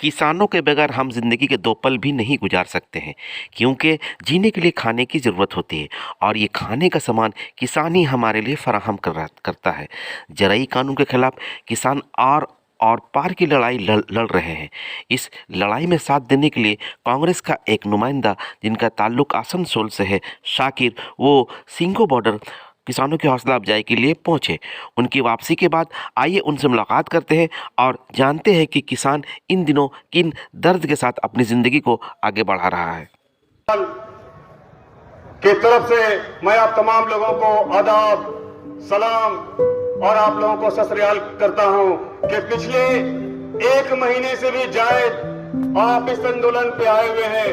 किसानों के बगैर हम ज़िंदगी के 2 पल भी नहीं गुजार सकते हैं, क्योंकि जीने के लिए खाने की ज़रूरत होती है और ये खाने का सामान किसान ही हमारे लिए फराहम करता है। ज़राई कानून के खिलाफ किसान और पार की लड़ाई लड़ रहे हैं। इस लड़ाई में साथ देने के लिए कांग्रेस का एक नुमाइंदा, जिनका ताल्लुक आसनसोल से है, शाकिर, वो सिंघो बॉर्डर किसानों की हौसला अफजाई के लिए पहुंचे। उनकी वापसी के बाद आइए उनसे मुलाकात करते हैं और जानते हैं कि किसान इन दिनों किन दर्द के साथ अपनी ज़िंदगी को आगे बढ़ा रहा है। की तरफ से मैं आप तमाम लोगों को आदाब, सलाम और आप लोगों को सत श्री अकाल करता हूं कि पिछले 1 महीने से भी जायद आप इस आंदोलन पे आए हुए हैं।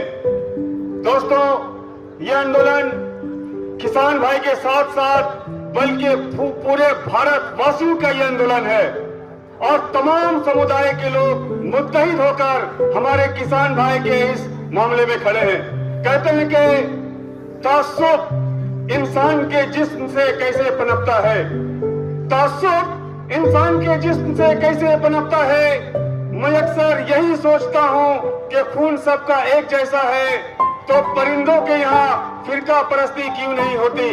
दोस्तों, ये आंदोलन किसान भाई के साथ साथ बल्कि पूरे भारत वासियों का ये आंदोलन है और तमाम समुदाय के लोग मुत्तहिद होकर हमारे किसान भाई के इस मामले में खड़े हैं। कहते हैं कि तासुब इंसान के जिस्म से कैसे पनपता है, तासुब इंसान के जिस्म से कैसे पनपता है। मैं अक्सर यही सोचता हूँ कि खून सबका एक जैसा है, तो परिंदों के यहाँ फिरका परस्ती क्यों नहीं होती,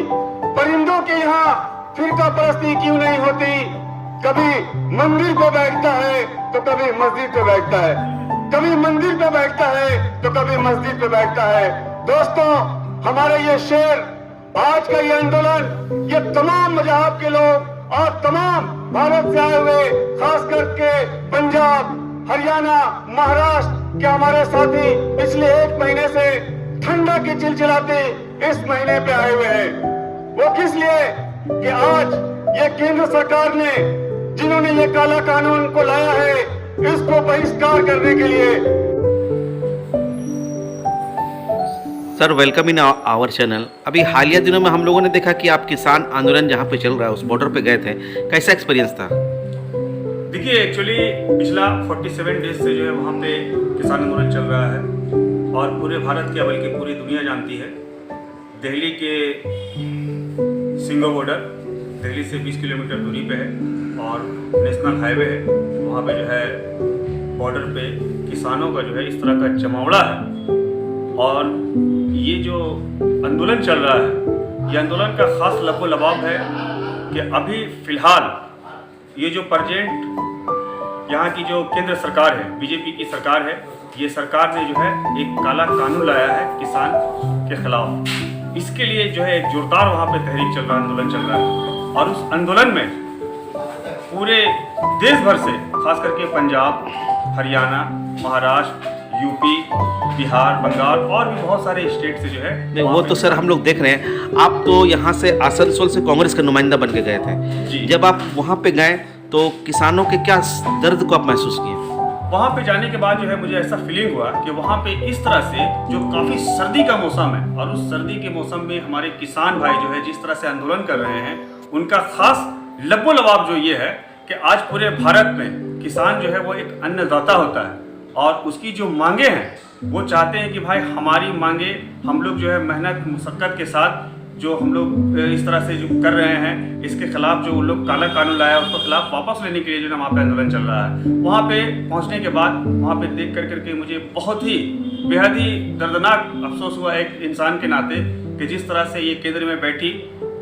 परिंदों के यहाँ फिरका परस्ती क्यों नहीं होती। कभी मंदिर पे बैठता है तो कभी मस्जिद पे बैठता है, कभी मंदिर पे बैठता है तो कभी मस्जिद पे बैठता है। दोस्तों, हमारे ये शेर, आज का ये आंदोलन, ये तमाम मजहब के लोग और तमाम भारत से आए हुए, खास करके पंजाब, हरियाणा, महाराष्ट्र के हमारे साथी पिछले 1 महीने से ठंडा की चिलचिलाते इस महीने पे आए हुए हैं। वो किस लिए कि आज ये केंद्र सरकार ने, जिन्होंने ये काला कानून को लाया है, इसको बहिष्कार करने के लिए। Sir, welcome in our channel. अभी हालिया दिनों में हम लोगों ने देखा कि आप किसान आंदोलन जहाँ पे चल रहा है उस बॉर्डर पे गए थे, कैसा एक्सपीरियंस था? देखिए, एक्चुअली पिछला 47 डेज से जो है वहाँ पे किसान आंदोलन चल रहा है और पूरे भारत के, बल्कि पूरी दुनिया जानती है। दिल्ली के सिंघो बॉर्डर दिल्ली से 20 किलोमीटर दूरी पे है और नेशनल हाईवे है। वहाँ पे जो है बॉर्डर पे किसानों का जो है इस तरह का जमावड़ा है और ये जो आंदोलन चल रहा है, ये आंदोलन का ख़ास लबो लबाब है कि अभी फ़िलहाल ये जो प्रेजेंट यहाँ की जो केंद्र सरकार है, बीजेपी की सरकार है, ये सरकार ने जो है एक काला कानून लाया है किसान के खिलाफ। इसके लिए जो है एक जोरदार वहाँ पे तहरीक चल रहा है, आंदोलन चल रहा है और उस आंदोलन में पूरे देश भर से, खास करके पंजाब, हरियाणा, महाराष्ट्र, यूपी, बिहार, बंगाल और भी बहुत सारे स्टेट से जो है। नहीं, वो तो सर हम लोग देख रहे हैं। आप तो यहाँ से आसनसोल से कांग्रेस का नुमाइंदा बन के गए थे जी। जब आप वहाँ पे गए तो किसानों के क्या दर्द को आप महसूस किए? वहाँ पे जाने के बाद जो है मुझे ऐसा फीलिंग हुआ कि वहाँ पे इस तरह से जो काफ़ी सर्दी का मौसम है और उस सर्दी के मौसम में हमारे किसान भाई जो है जिस तरह से आंदोलन कर रहे हैं, उनका खास लबो लबाब जो ये है कि आज पूरे भारत में किसान जो है वो एक अन्नदाता होता है और उसकी जो मांगे हैं वो चाहते हैं कि भाई हमारी मांगे, हम लोग जो है मेहनत मुशक्क़त के साथ जो हम लोग इस तरह से जो कर रहे हैं, इसके खिलाफ जो उन लोग काला कानून लाया उसको खिलाफ वापस लेने के लिए जो है वहाँ पे आंदोलन चल रहा है। वहाँ पे पहुँचने के बाद वहाँ पे देख करके मुझे बहुत ही बेहद ही दर्दनाक अफसोस हुआ एक इंसान के नाते कि जिस तरह से ये केंद्र में बैठी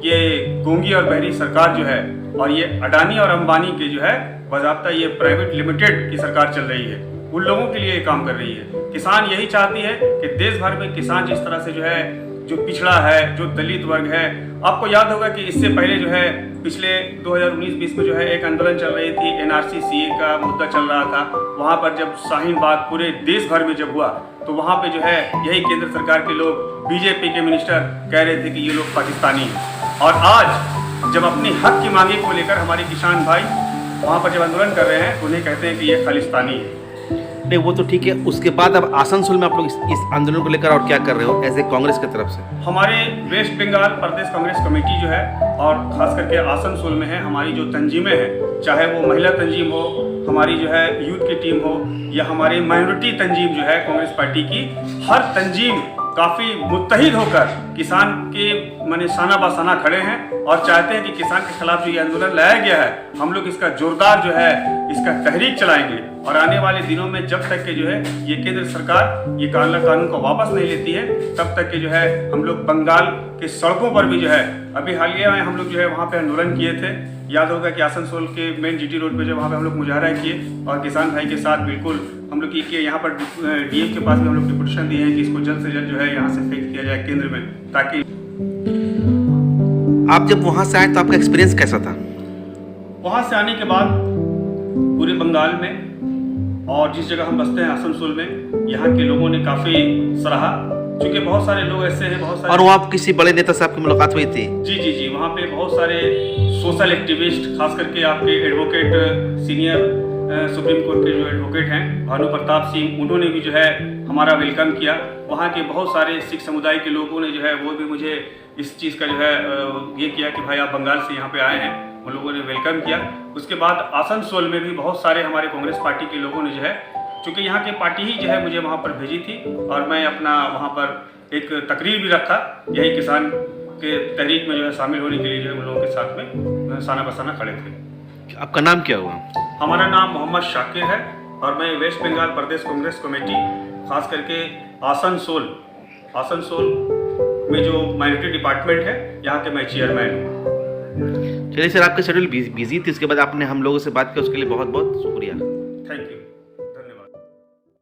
ये गूंगी और बहरी सरकार जो है और ये अडानी और अंबानी के जो है बाज़ाब्ता ये प्राइवेट लिमिटेड की सरकार चल रही है, उन लोगों के लिए काम कर रही है। किसान यही चाहती है कि देश भर में किसान जिस तरह से जो है, जो पिछड़ा है, जो दलित वर्ग है, आपको याद होगा कि इससे पहले जो है पिछले 2019-20 में जो है एक आंदोलन चल रही थी, NRC CA का मुद्दा चल रहा था। वहाँ पर जब शाहीन बाग पूरे देश भर में जब हुआ तो वहाँ पे जो है यही केंद्र सरकार के लोग, बीजेपी के मिनिस्टर कह रहे थे कि ये लोग पाकिस्तानी हैं और आज जब अपनी हक की मांगे को लेकर हमारे किसान भाई वहाँ पर जब आंदोलन कर रहे हैं तो उन्हें कहते हैं कि ये खालिस्तानी है। नहीं, वो तो ठीक है। उसके बाद अब आसनसोल में आप लोग इस आंदोलन को लेकर और क्या कर रहे हो एज ए कांग्रेस की तरफ से? हमारे वेस्ट बंगाल प्रदेश कांग्रेस कमेटी जो है और खास करके आसनसोल में है, हमारी जो तंजीमें हैं, चाहे वो महिला तंजीम हो, हमारी जो है यूथ की टीम हो या हमारी माइनॉरिटी तंजीम जो है कांग्रेस पार्टी की, हर तंजीम काफ़ी मुत्तहिद होकर किसान के माने साना बासाना खड़े हैं और चाहते हैं कि किसान के खिलाफ जो ये आंदोलन लाया गया है, हम लोग इसका जोरदार जो है इसका तहरीक चलाएंगे और आने वाले दिनों में जब तक के जो है ये केंद्र सरकार ये काला कानून को वापस नहीं लेती है तब तक के जो है हम लोग बंगाल के सड़कों पर भी जो है अभी हालिया में हम लोग जो है वहाँ पे आंदोलन किए थे। याद होगा कि आसनसोल के मेन जीटी रोड पे जो वहाँ पे हम लोग मुजाहरा किए और किसान भाई के साथ बिल्कुल हम लोग ये किए। यहाँ पर डीएम के पास भी हम लोग डिपुटेशन दिए हैं कि इसको जल्द से जल्द जो है यहाँ से फेंक दिया जाए केंद्र में, ताकि आप जब वहाँ से आए तो आपका एक्सपीरियंस कैसा था? वहाँ से आने के बाद पूरे बंगाल में और जिस जगह हम बसते हैं आसनसोल में, यहाँ के लोगों ने काफ़ी सराहा, क्योंकि बहुत सारे लोग ऐसे हैं, बहुत सारे। और वहाँ किसी बड़े नेता से आपकी मुलाकात हुई थी? जी, वहाँ पे बहुत सारे सोशल एक्टिविस्ट, खास करके आपके एडवोकेट, सीनियर सुप्रीम कोर्ट के जो एडवोकेट हैं भानु प्रताप सिंह, उन्होंने भी जो है हमारा वेलकम किया। वहाँ के बहुत सारे सिख समुदाय के लोगों ने जो है वो भी मुझे इस चीज़ का जो है ये किया कि भाई आप बंगाल से यहाँ पे आए हैं, उन लोगों ने वेलकम किया। उसके बाद आसनसोल में भी बहुत सारे हमारे कांग्रेस पार्टी के लोगों ने जो है, चूँकि यहाँ की पार्टी ही जो है मुझे वहाँ पर भेजी थी और मैं अपना वहाँ पर एक तकरीर भी रखा, यही किसान के तहरीक में जो है शामिल होने के लिए जो है उन लोगों के साथ में साना बसाना खड़े थे। आपका नाम क्या हुआ? हमारा नाम मोहम्मद शाकिर है और मैं वेस्ट बंगाल प्रदेश कांग्रेस कमेटी, खास करके आसनसोल में जो माइनॉरिटी डिपार्टमेंट है यहाँ के मैं चेयरमैन हूँ। चलिए सर, आपका शेड्यूल बिजी थी, उसके बाद आपने हम लोगों से बात की, उसके लिए बहुत बहुत शुक्रिया।